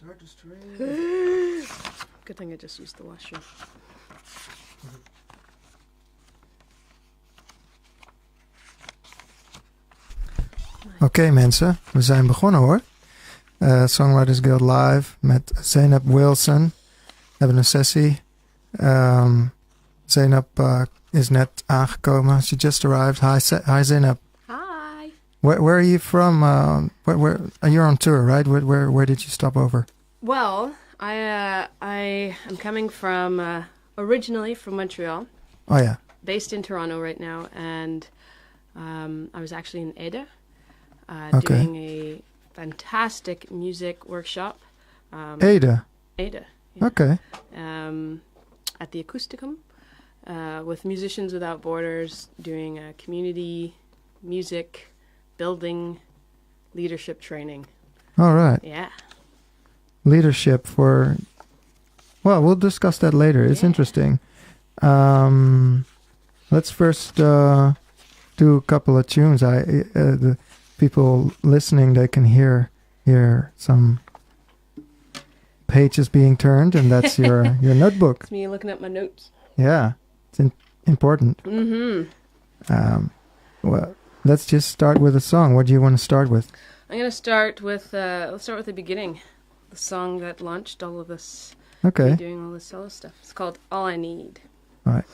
hard to string. Good thing I just used the washroom. Oké, mensen, we zijn begonnen hoor. Songwriters Guild Live met Zaynab Wilson. We hebben een sessie. Zaynab is net aangekomen. She just arrived. Hi Zaynab. Hi. Where are you from? Where you're on tour, right? Where did you stop over? Well, I am coming from originally from Montreal. Oh yeah. Based in Toronto right now, and I was actually in Ede. Doing a fantastic music workshop. Ede? Ede. Yeah. Okay. At the Acousticum with Musicians Without Borders, doing community music, building, leadership training. All right. Yeah. Leadership for... Well, we'll discuss that later. It's interesting. Let's first do a couple of tunes. The people listening, they can hear some pages being turned, and that's your notebook. It's me looking at my notes. Yeah, it's important. Mm-hmm. Well, let's just start with a song. What do you want to start with? I'm going to start with, let's start with the beginning. The song that launched all of this. Okay. Doing all this solo stuff. It's called All I Need. All right.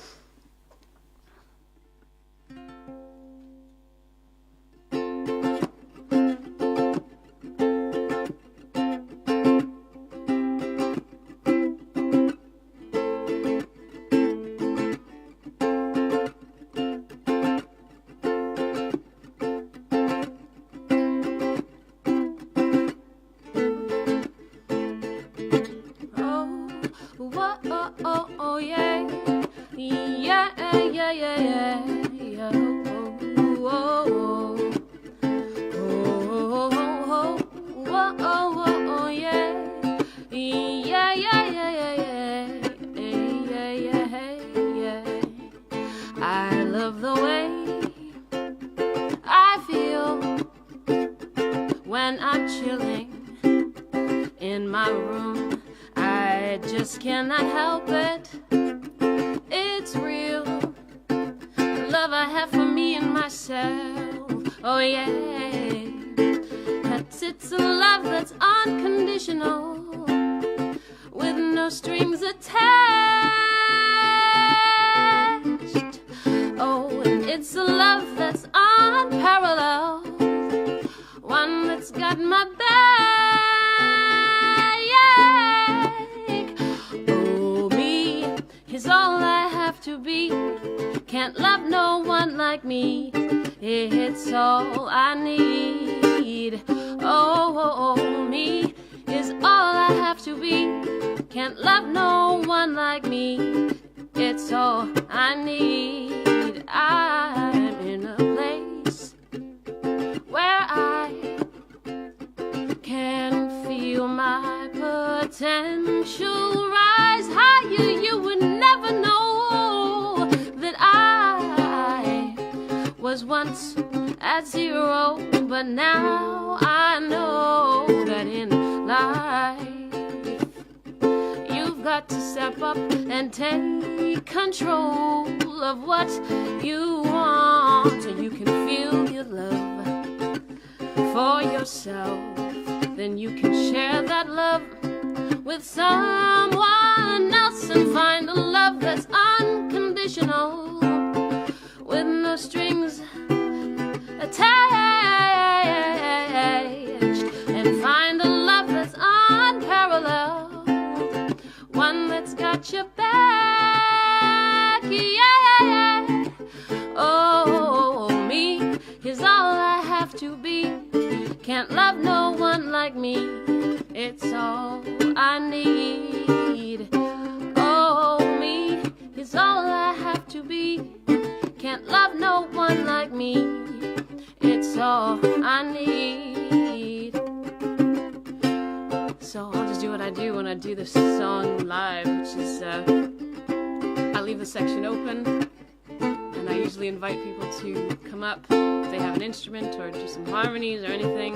Or do some harmonies or anything.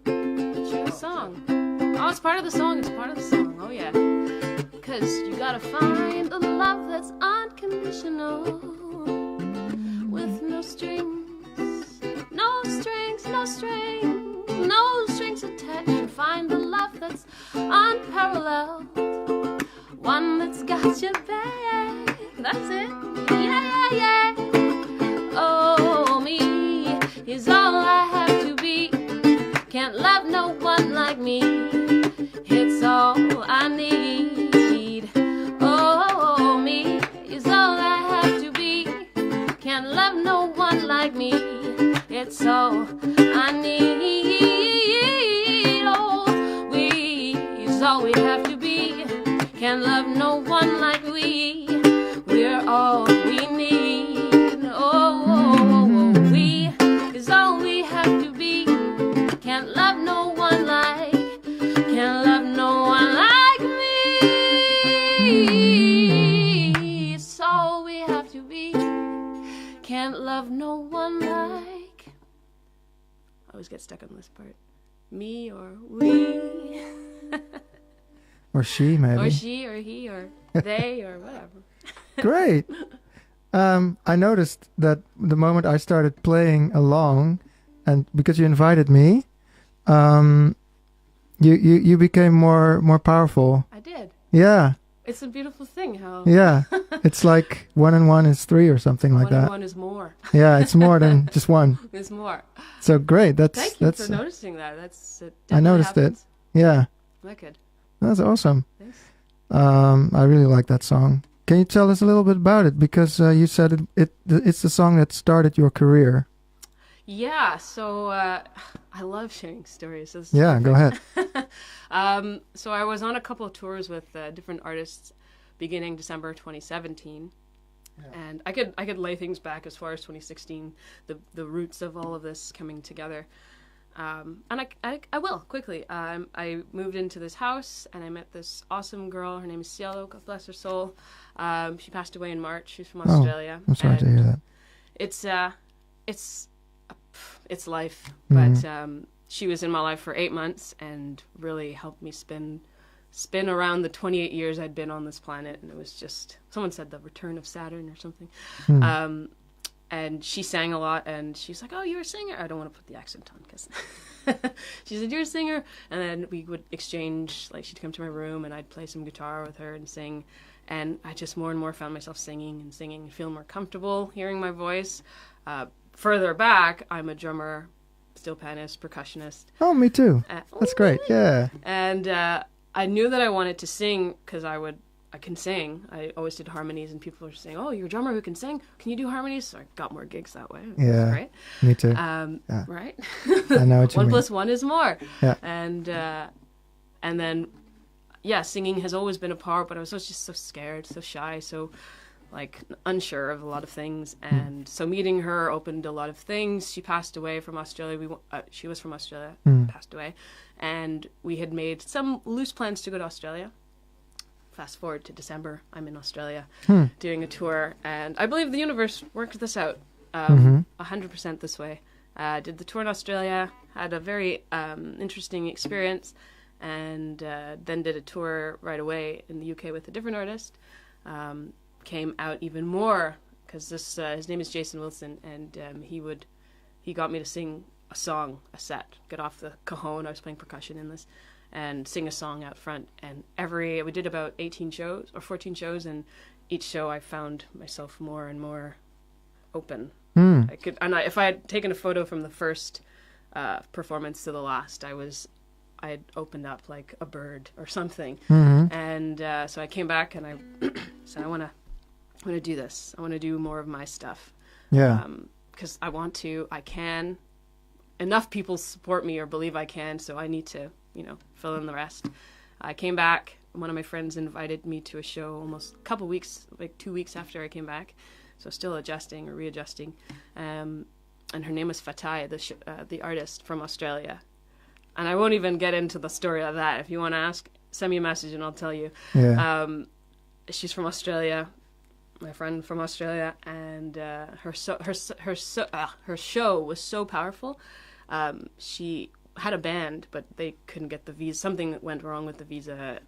Choose a song. Oh, it's part of the song. It's part of the song. Oh, yeah. Because you gotta find the love that's unconditional. With no strings. No strings, no strings. No strings attached. You find the love that's unparalleled. One that's got your back. That's it. Yeah, yeah, yeah. Oh, me is all I have to be. Can't love no one like me. It's all I need. Oh, me is all I have to be. Can't love no one like me. It's all I need. Oh, we is all we have to be. Can't love no one like we. We're all we need. Oh, we is all we have to be. Can't love no one like. Can't love no one like me. It's all we have to be. Can't love no one like. I always get stuck on this part. Me or we. Or she, maybe. Or she, or he, or they, or whatever. Great. I noticed that the moment I started playing along, and because you invited me, you became more powerful. I did. Yeah. It's a beautiful thing how. Yeah. It's like 1 and 1 is 3 or something like that. 1 and 1 is more. Yeah, it's more than just 1. It's more. So great. Thank you for noticing that. That's. I noticed happens. it. Yeah. Wicked. That's awesome. Thanks. I really like that song. Can you tell us a little bit about it? Because you said it's the song that started your career. Yeah, so I love sharing stories. So yeah, go ahead. So I was on a couple of tours with different artists beginning December 2017. Yeah. And I could lay things back as far as 2016, the roots of all of this coming together. And I will, quickly. I moved into this house, and I met this awesome girl. Her name is Cielo, God bless her soul. She passed away in March. She's from Australia. I'm sorry to hear that. It's life. But she was in my life for 8 months and really helped me spin around the 28 years I'd been on this planet. And it was just, someone said the return of Saturn or something. And she sang a lot, and she's like, oh, you're a singer? I don't want to put the accent on, because she said, you're a singer? And then we would exchange, like, she'd come to my room, and I'd play some guitar with her and sing. And I just more and more found myself singing and feel more comfortable hearing my voice. Further back, I'm a drummer, steel panist, percussionist. Oh, me too. That's great, yeah. And I knew that I wanted to sing, because I can sing. I always did harmonies, and people were saying, oh, you're a drummer who can sing. Can you do harmonies? So I got more gigs that way. Yeah, right? Me too. Right? I know what you mean. 1 + 1 is more. Yeah. And then, yeah, singing has always been a part, but I was just so scared, so shy, so, like, unsure of a lot of things. And so meeting her opened a lot of things. She passed away from Australia. She was from Australia, passed away. And we had made some loose plans to go to Australia. Fast forward to December, I'm in Australia doing a tour, and I believe the universe worked this out 100% this way. Did the tour in Australia, had a very interesting experience, and then did a tour right away in the UK with a different artist. Came out even more, because his name is Zaynab Wilson, and he got me to sing a song, a set, get off the cajon. I was playing percussion in this, and sing a song out front. And we did about 18 shows or 14 shows, and each show I found myself more and more open. If I had taken a photo from the first performance to the last, I had opened up like a bird or something. And so I came back, and I said, I want to do this. I want to do more of my stuff. Yeah. Because I can. Enough people support me or believe I can, so I need to, fill in the rest. I came back. One of my friends invited me to a show almost a couple weeks, like 2 weeks after I came back. So still adjusting or readjusting. And her name was Fatai, the artist from Australia. And I won't even get into the story of that. If you want to ask, send me a message and I'll tell you. Yeah. She's from Australia, my friend from Australia, and her show was so powerful. She had a band, but they couldn't get the visa. Something went wrong with the visa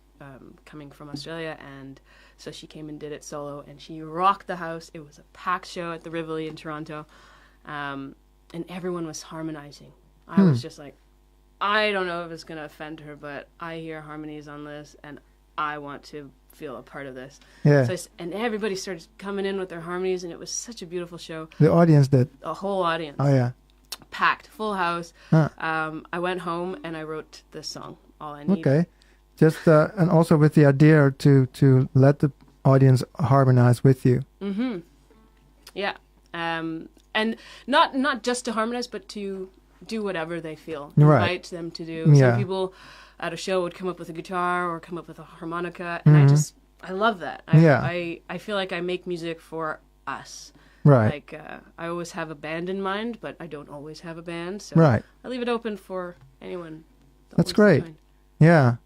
coming from Australia, and so she came and did it solo, and she rocked the house. It was a packed show at the Rivoli in Toronto, and everyone was harmonizing. I was just like, I don't know if it's going to offend her, but I hear harmonies on this, and I want to feel a part of this. Yeah. So and everybody started coming in with their harmonies, and it was such a beautiful show. The audience did. A whole audience. Oh, yeah. Packed, full house. Huh. I went home and I wrote this song, All I Need. Okay. Just, and also with the idea to let the audience harmonize with you. Mm-hmm. Yeah. And not just to harmonize, but to do whatever they feel. Right. Invite them to do. Yeah. Some people at a show would come up with a guitar or come up with a harmonica, and I love that. I feel like I make music for us. Right. Like, I always have a band in mind, but I don't always have a band, so right. I leave it open for anyone. That's great. Yeah.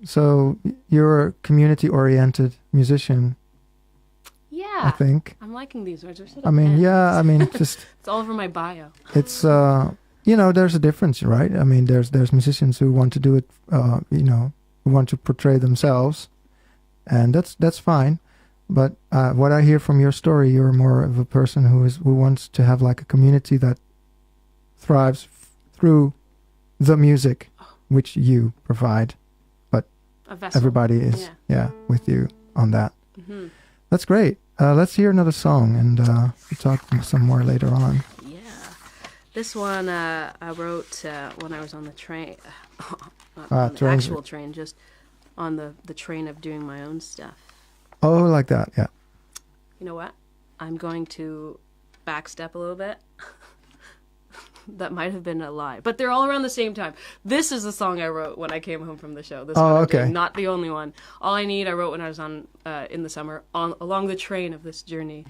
So you're a community-oriented musician. Yeah. I think. I'm liking these words. Just it's all over my bio. It's there's a difference, right? I mean, there's musicians who want to do it, who want to portray themselves, and that's fine. But what I hear from your story, you're more of a person who wants to have like a community that thrives through the music which you provide. But everybody is with you on that. Mm-hmm. That's great. Let's hear another song, and we'll talk some more later on. Yeah. This one I wrote when I was on the train. Not on the actual train, just on the train of doing my own stuff. Oh, like that, yeah. You know what? I'm going to backstep a little bit. That might have been a lie, but they're all around the same time. This is the song I wrote when I came home from the show. This one okay. Not the only one. All I Need I wrote when I was on in the summer along the train of this journey,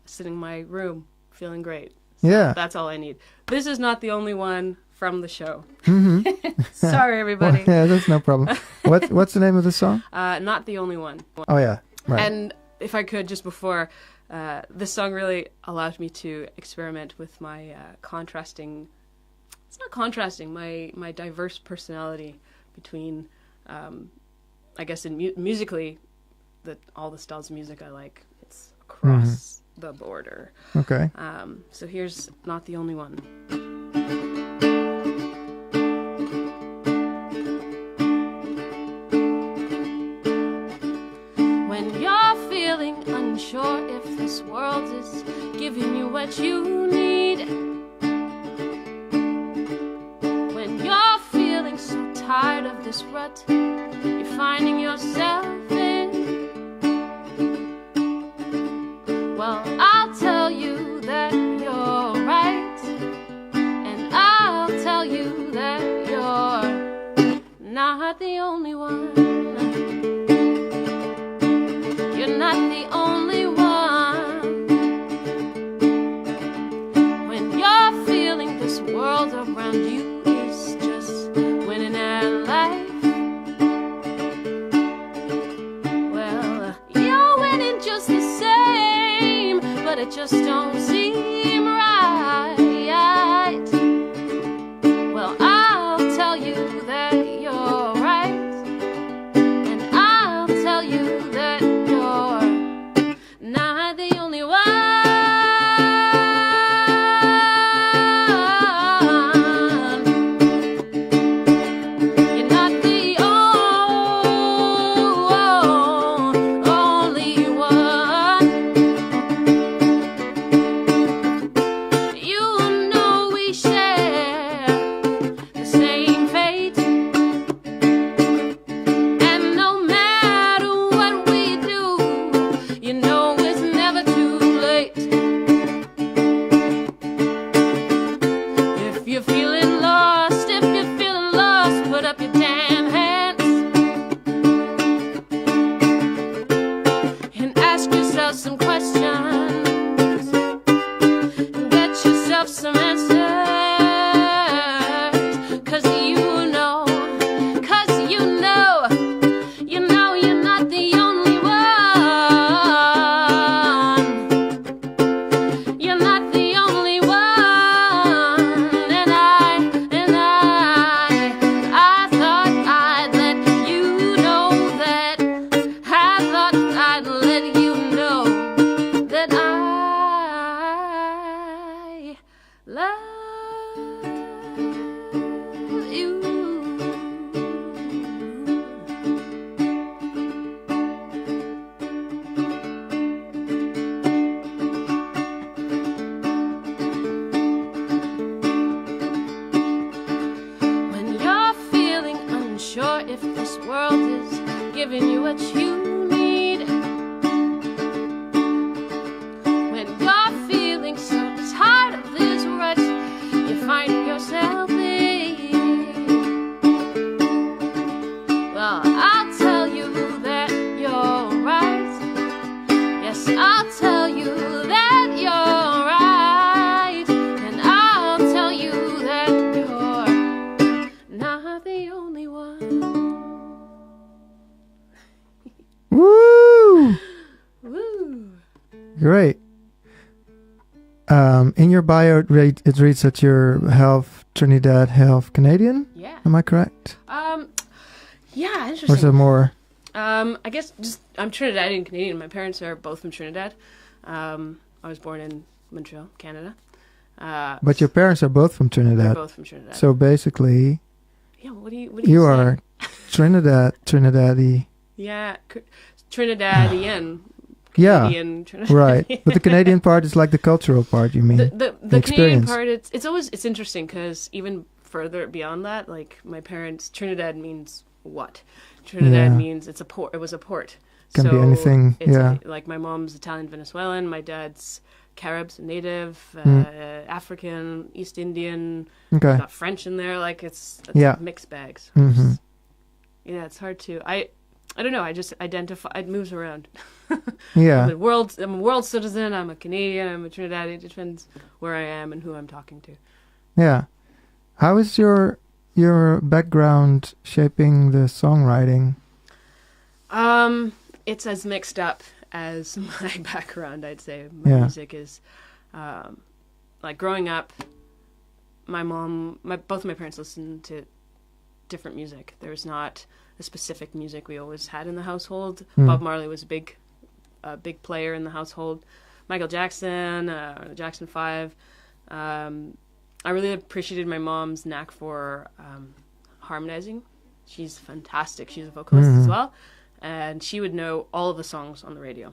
sitting in my room, feeling great. So yeah, that's All I Need. This is not the only one from the show. Mm-hmm. Sorry, everybody. Well, yeah, that's no problem. What's the name of the song? Not the only one. Oh yeah, right. And if I could, just before. This song really allowed me to experiment with my contrasting. It's not contrasting. My diverse personality between, I guess, musically, all the styles of music I like. It's across the border. Okay. So here's Not the Only One. When you're feeling unsure if this world is giving you what you need, when you're feeling so tired of this rut you're finding yourself in, well, I'll tell you that you're right, and I'll tell you that you're not the only one. You're not the only one. When you're feeling this world around you is just winning at life, well, you're winning just the same, but it just don't seem right. Well, I'll tell you that you're right, and I'll tell you that not the only one. You're not the only one. unsure if this world is giving you what you need. When you're feeling so tired of this rut you find yourself in, well, I'll tell you that you're right. Yes, I'll tell you that you're right. And I'll tell you that you're not the only one. Woo! Woo! Great. In your bio, it reads that you're half Trinidad, half Canadian. Yeah. Am I correct? Yeah, interesting. Or is there more? I guess just I'm Trinidadian Canadian. My parents are both from Trinidad. I was born in Montreal, Canada. But your parents are both from They're Trinidad. both from Trinidad. So basically, yeah, what do you you say? are Trinidadi. Yeah, Trinidadian. Yeah, Canadian, Trinidad. right. But the Canadian part is like the cultural part, you mean? The Canadian experience. part, it's interesting because even further beyond that, like my parents, Trinidad means what? Trinidad Yeah. means it's a port. It was a port. Can be anything, It's yeah. like my mom's Italian Venezuelan, my dad's Caribs, native, African, East Indian, Okay. got French in there. Like it's Yeah. mixed bags. Mhm. Yeah, it's hard to. I don't know. I just identify. It moves around. Yeah. I'm a world citizen. I'm a Canadian. I'm a Trinidadian. It depends where I am and who I'm talking to. Yeah. How is your background shaping the songwriting? It's as mixed up as my background. I'd say my Yeah. music is, like growing up. Both of my parents listened to different music. There's not a specific music we always had in the household. Bob Marley was a big player in the household. Michael Jackson, Jackson 5. I really appreciated my mom's knack for harmonizing. She's fantastic. She's a vocalist as well. And she would know all of the songs on the radio.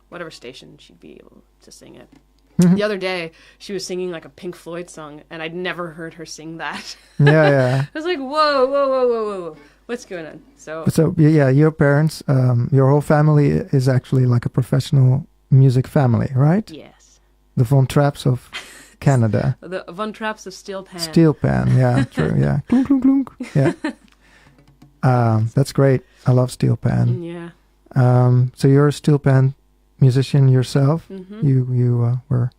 Whatever station, she'd be able to sing it. The other day, she was singing like a Pink Floyd song, and I'd never heard her sing that. Yeah, yeah. I was like, whoa, whoa, whoa, whoa, whoa. What's going on? So Yeah, your parents, your whole family is actually like a professional music family, right? yes. The Von Trapps of Canada. The Von Trapps of Steel Pan. Steel Pan, yeah, true, yeah. Clunk, clunk, clunk. Yeah. That's great. I love Steel Pan. Yeah. So you're a Steel Pan musician yourself. Mm-hmm. You were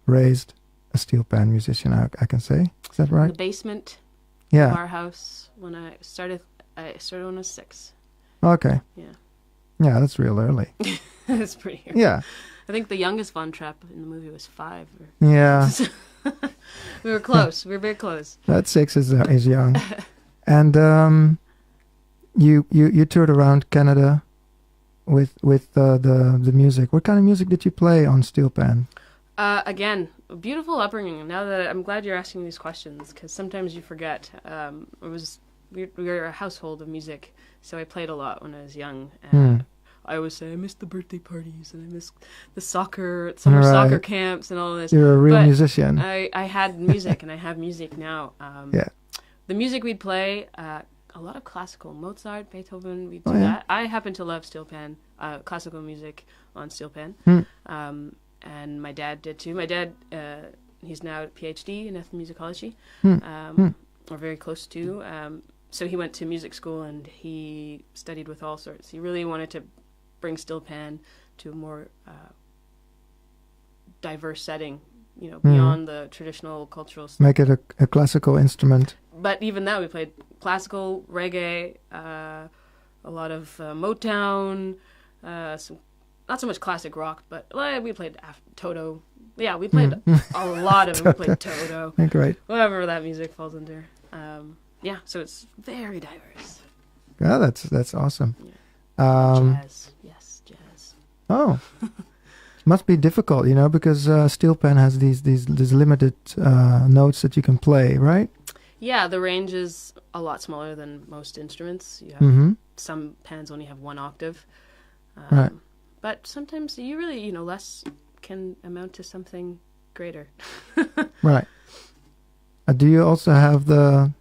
raised a Steel Pan musician, I can say. Is that In right? the basement Yeah. of our house when I started when I was 6. Okay. Yeah. Yeah, that's real early. It's pretty early. Yeah. I think the youngest Von Trapp in the movie was 5. Yeah. We were close. We were very close. That 6 is young. And you toured around Canada with the music. What kind of music did you play on Steel Pan? Again, a beautiful upbringing. Now that I'm glad you're asking these questions, because sometimes you forget. We were a household of music, so I played a lot when I was young. I always say I miss the birthday parties and I miss the summer soccer camps and all this. You're a real But musician. I had music and I have music now. Yeah. The music we'd play, a lot of classical, Mozart, Beethoven, we'd do Oh, yeah. that. I happen to love steel pan, classical music on steel pan. And my dad did too. My dad, he's now a PhD in ethnomusicology, or very close to. So he went to music school and he studied with all sorts. He really wanted to bring steel pan to a more diverse setting, beyond the traditional cultural stuff. Make it a classical instrument. But even that, we played classical, reggae, a lot of Motown, not so much classic rock, but we played Toto. Yeah, we played a lot of it. We played Toto. Great. Whatever that music falls under. Yeah, so it's very diverse. Yeah, that's awesome. Yeah. Jazz. Yes, jazz. Oh. Must be difficult, because steel pan has these limited notes that you can play, right? Yeah, the range is a lot smaller than most instruments. You have some pans only have 1 octave. Right. But sometimes you really, less can amount to something greater. Right. Do you also have the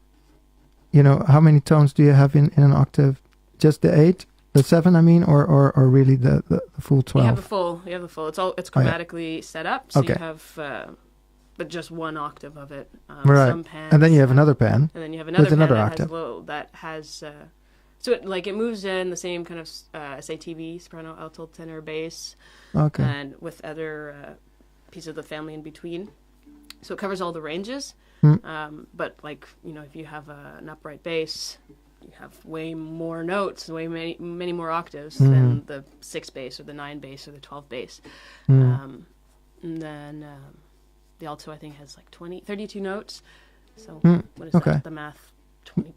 how many tones do you have in an octave? Just the 8, the 7, I mean, or really the full 12? You have the full. It's chromatically set up, so you have but just one octave of it. Right. Some pans, and then you have another pan. And then you have another pan another that octave. that has so it moves in the same kind of say TV, soprano, alto, tenor, bass, and with other pieces of the family in between. So it covers all the ranges. But if you have an upright bass, you have way more notes, many more octaves than the 6 bass or the 9 bass or the 12 bass. And then the alto, I think, has like 32 notes. So what is that? The math? 20,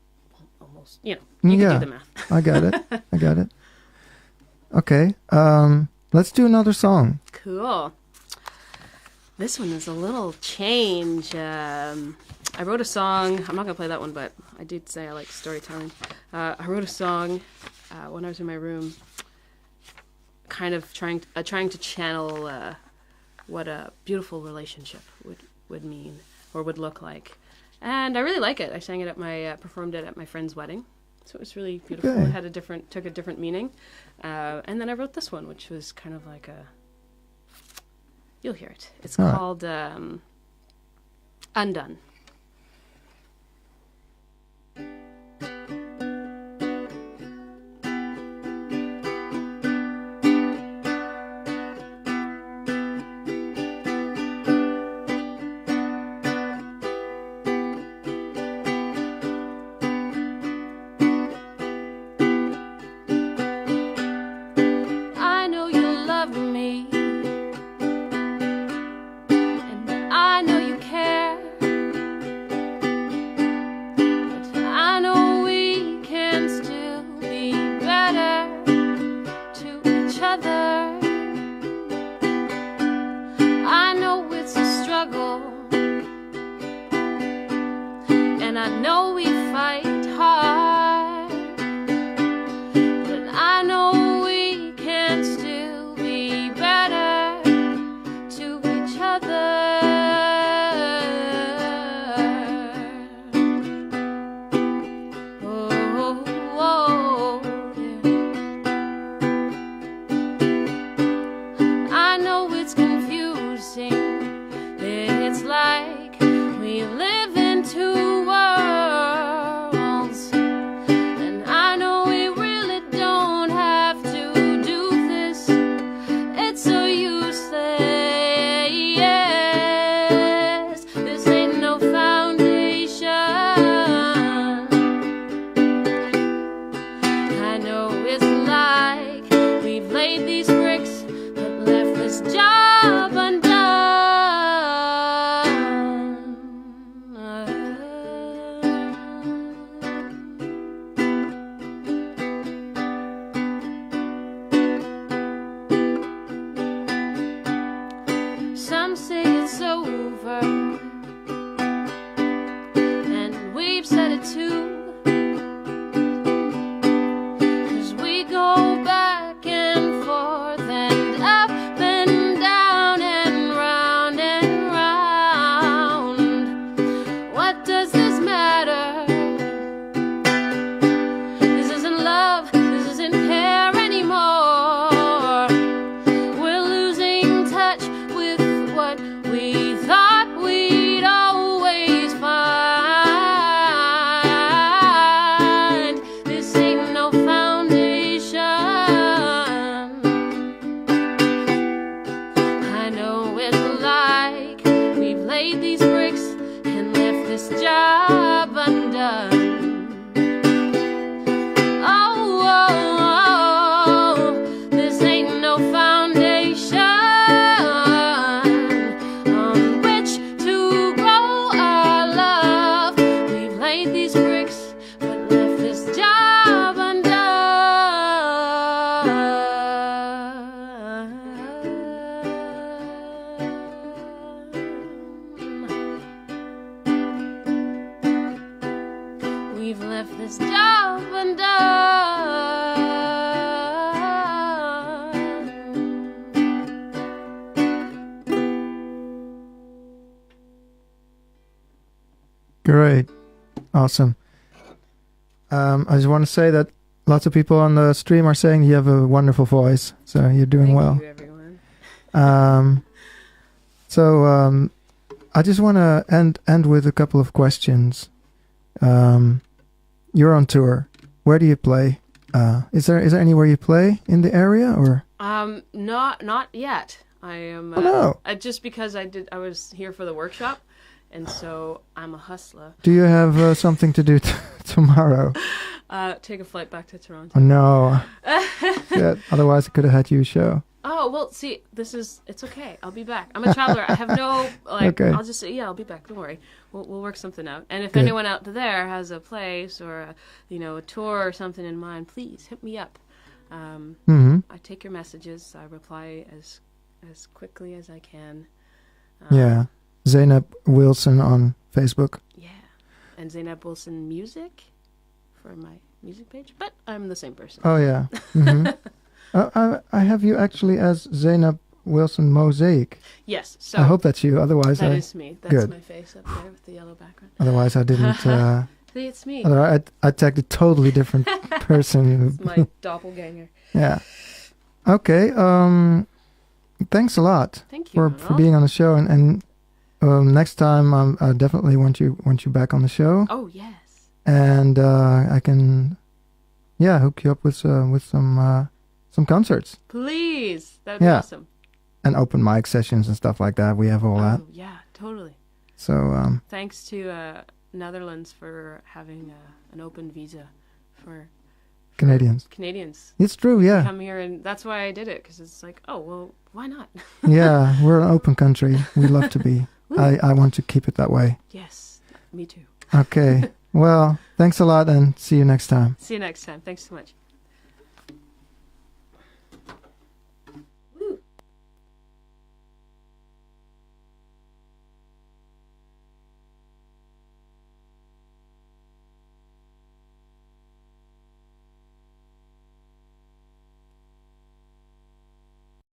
almost. You can do the math. I got it. Okay. Let's do another song. Cool. This one is a little change. I wrote a song. I'm not going to play that one, but I did say I like storytelling. I wrote a song when I was in my room, kind of trying to channel what a beautiful relationship would mean or would look like. And I really like it. I sang it at performed it at my friend's wedding. So it was really beautiful. Okay. It had took a different meaning. And then I wrote this one, which was kind of like you'll hear it. It's called Undone. Great. Awesome. I just want to say that lots of people on the stream are saying you have a wonderful voice, so you're doing well. Thank you, everyone. So I just want to end with a couple of questions. You're on tour. Where do you play? Is there anywhere you play in the area or? Not yet. I am. Oh, no. Just because I was here for the workshop, and so I'm a hustler. Do you have something to do tomorrow? Take a flight back to Toronto. Oh no. Shit. Otherwise, I could have had you a show. Oh, well, see, it's okay. I'll be back. I'm a traveler. I have no, Okay. I'll just say, yeah, I'll be back. Don't worry. We'll work something out. And if Good. anyone out there has a place or, a tour or something in mind, please hit me up. I take your messages. I reply as quickly as I can. Yeah. Zaynab Wilson on Facebook. Yeah. And Zaynab Wilson Music for my music page. But I'm the same person. Oh, yeah. I have you actually as Zaynab Wilson Mosaic. Yes. So I hope that's you. Otherwise, that is me. That's Good. my face up there with the yellow background. Otherwise, I didn't. See, it's me. Otherwise, I tagged a totally different person. It's my doppelganger. Yeah. Okay. Thanks a lot Thank you for being on the show, and next time I definitely want you back on the show. Oh yes. And I can, hook you up with some concerts. Please, that'd be Yeah. awesome. And open mic sessions and stuff like that. We have all that. Oh yeah, totally. So Thanks to Netherlands for having an open visa for Canadians. Canadians. It's true, yeah. Come here, and that's why I did it, because it's like, oh well, why not? Yeah, we're an open country. We love to be. I want to keep it that way. Yes, me too. Okay. Well, thanks a lot and see you next time. See you next time. Thanks so much.